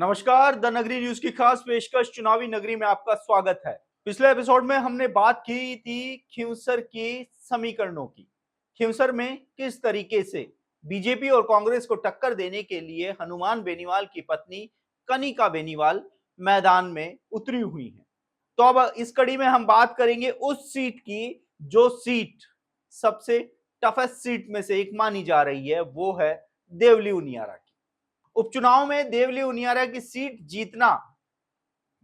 नमस्कार, द नगरी न्यूज की खास पेशकश चुनावी नगरी में आपका स्वागत है। पिछले एपिसोड में हमने बात की थी खींवसर के समीकरणों की। खींवसर में किस तरीके से बीजेपी और कांग्रेस को टक्कर देने के लिए हनुमान बेनीवाल की पत्नी कनिका बेनीवाल मैदान में उतरी हुई हैं। तो अब इस कड़ी में हम बात करेंगे उस सीट की जो सीट सबसे टफेस्ट सीट में से एक मानी जा रही है, वो है देवली उनियारा की। उपचुनाव में देवली उनियारा की सीट जीतना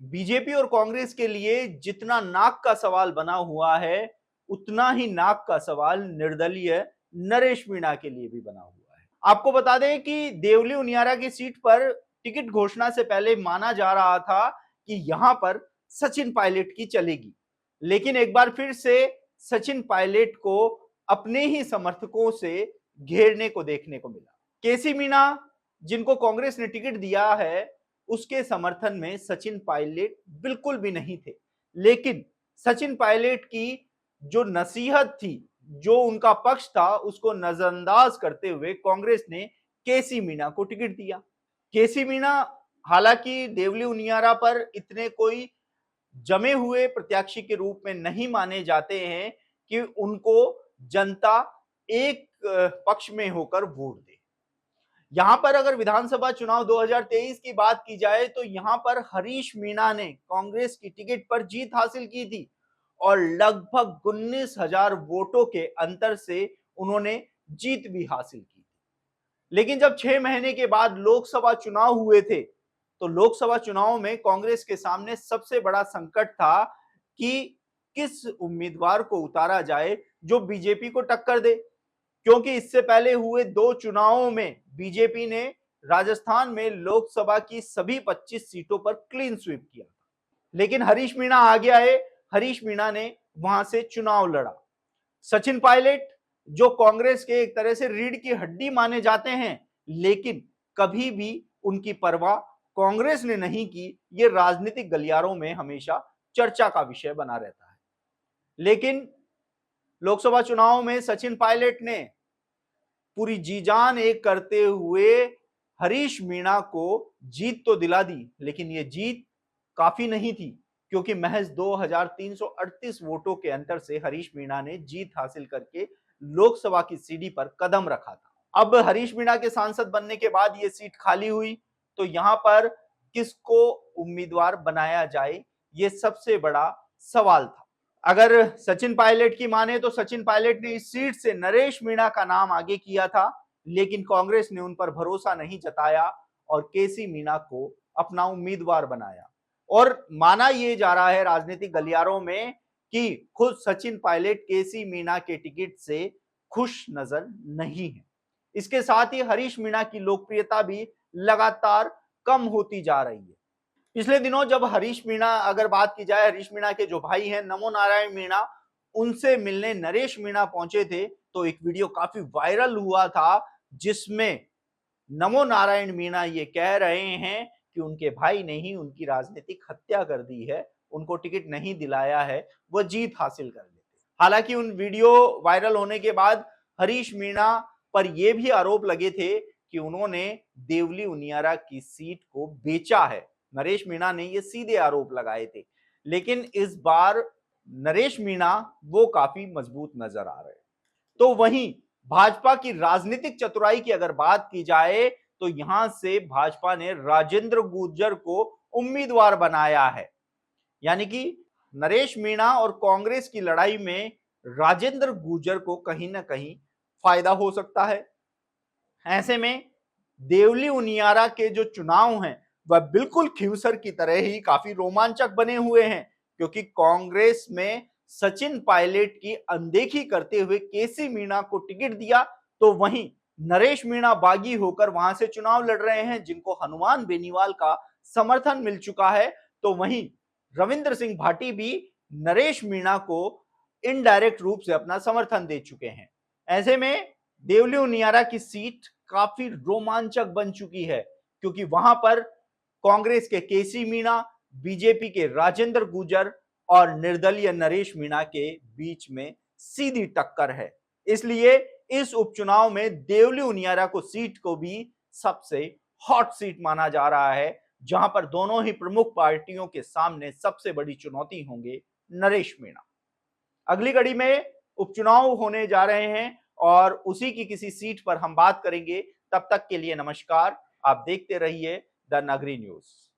बीजेपी और कांग्रेस के लिए जितना नाक का सवाल बना हुआ है, उतना ही नाक का सवाल निर्दलीय नरेश मीणा के लिए भी बना हुआ है। आपको बता दें कि देवली उनियारा की सीट पर टिकट घोषणा से पहले माना जा रहा था कि यहां पर सचिन पायलट की चलेगी, लेकिन एक बार फिर से सचिन पायलट को अपने ही समर्थकों से घेरने को देखने को मिला। केसी मीणा, जिनको कांग्रेस ने टिकट दिया है, उसके समर्थन में सचिन पायलट बिल्कुल भी नहीं थे। लेकिन सचिन पायलट की जो नसीहत थी, जो उनका पक्ष था, उसको नजरअंदाज करते हुए कांग्रेस ने केसी मीणा को टिकट दिया। केसी मीणा हालांकि देवली उनियारा पर इतने कोई जमे हुए प्रत्याशी के रूप में नहीं माने जाते हैं कि उनको जनता एक पक्ष में होकर वोट दे। यहां पर अगर विधानसभा चुनाव 2023 की बात की जाए तो यहां पर हरीश मीणा ने कांग्रेस की टिकट पर जीत हासिल की थी और लगभग 19,000 वोटों के अंतर से उन्होंने जीत भी हासिल की थी। लेकिन जब 6 महीने के बाद लोकसभा चुनाव हुए थे, तो लोकसभा चुनाव में कांग्रेस के सामने सबसे बड़ा संकट था कि किस उम्मीदवार को उतारा जाए जो बीजेपी को टक्कर दे, क्योंकि इससे पहले हुए 2 चुनावों में बीजेपी ने राजस्थान में लोकसभा की सभी 25 सीटों पर क्लीन स्वीप किया था। लेकिन हरीश मीणा आगे आए, हरीश मीणा ने वहां से चुनाव लड़ा। सचिन पायलट, जो कांग्रेस के एक तरह से रीढ़ की हड्डी माने जाते हैं, लेकिन कभी भी उनकी परवाह कांग्रेस ने नहीं की, ये राजनीतिक गलियारों में हमेशा चर्चा का विषय बना रहता है। लेकिन लोकसभा चुनाव में सचिन पायलट ने पूरी जी जान एक करते हुए हरीश मीणा को जीत तो दिला दी, लेकिन ये जीत काफी नहीं थी, क्योंकि महज 2338 वोटों के अंतर से हरीश मीणा ने जीत हासिल करके लोकसभा की सीढ़ी पर कदम रखा था। अब हरीश मीणा के सांसद बनने के बाद ये सीट खाली हुई, तो यहां पर किसको उम्मीदवार बनाया जाए, ये सबसे बड़ा सवाल था। अगर सचिन पायलट की माने तो सचिन पायलट ने इस सीट से नरेश मीणा का नाम आगे किया था, लेकिन कांग्रेस ने उन पर भरोसा नहीं जताया और केसी मीणा को अपना उम्मीदवार बनाया। और माना यह जा रहा है राजनीतिक गलियारों में कि खुद सचिन पायलट केसी मीणा के टिकट से खुश नजर नहीं है। इसके साथ ही हरीश मीणा की लोकप्रियता भी लगातार कम होती जा रही है। पिछले दिनों जब हरीश मीणा, अगर बात की जाए, हरीश मीणा के जो भाई हैं नमो नारायण मीणा, उनसे मिलने नरेश मीणा पहुंचे थे, तो एक वीडियो काफी वायरल हुआ था जिसमें नमो नारायण मीणा ये कह रहे हैं कि उनके भाई ने ही उनकी राजनीतिक हत्या कर दी है, उनको टिकट नहीं दिलाया है, वो जीत हासिल कर लेते। हालांकि उन वीडियो वायरल होने के बाद हरीश मीणा पर यह भी आरोप लगे थे कि उन्होंने देवली उनियारा की सीट को बेचा है। नरेश मीणा ने ये सीधे आरोप लगाए थे, लेकिन इस बार नरेश मीणा वो काफी मजबूत नजर आ रहे हैं। तो वहीं भाजपा की राजनीतिक चतुराई की अगर बात की जाए तो यहां से भाजपा ने राजेंद्र गुर्जर को उम्मीदवार बनाया है। यानी कि नरेश मीणा और कांग्रेस की लड़ाई में राजेंद्र गुर्जर को कहीं ना कहीं फायदा हो सकता है। ऐसे में देवली उनियारा के जो चुनाव हैं वह बिल्कुल खींवसर की तरह ही काफी रोमांचक बने हुए हैं, क्योंकि कांग्रेस में सचिन पायलट की अनदेखी करते हुए केसी मीणा को टिकट दिया, तो वहीं नरेश मीणा बागी होकर वहां से चुनाव लड़ रहे हैं, जिनको हनुमान बेनीवाल का समर्थन मिल चुका है। तो वहीं रविंद्र सिंह भाटी भी नरेश मीणा को इनडायरेक्ट रूप से अपना समर्थन दे चुके हैं। ऐसे में देवली उनियारा की सीट काफी रोमांचक बन चुकी है, क्योंकि वहां पर कांग्रेस के केसी मीणा, बीजेपी के राजेंद्र गुर्जर और निर्दलीय नरेश मीणा के बीच में सीधी टक्कर है। इसलिए इस उपचुनाव में देवली उनियारा को सीट को भी सबसे हॉट सीट माना जा रहा है। जहां पर दोनों ही प्रमुख पार्टियों के सामने सबसे बड़ी चुनौती होंगे नरेश मीणा। अगली कड़ी में उपचुनाव होने जा रहे हैं और उसी की किसी सीट पर हम बात करेंगे। तब तक के लिए नमस्कार। आप देखते रहिए द नगरी न्यूज।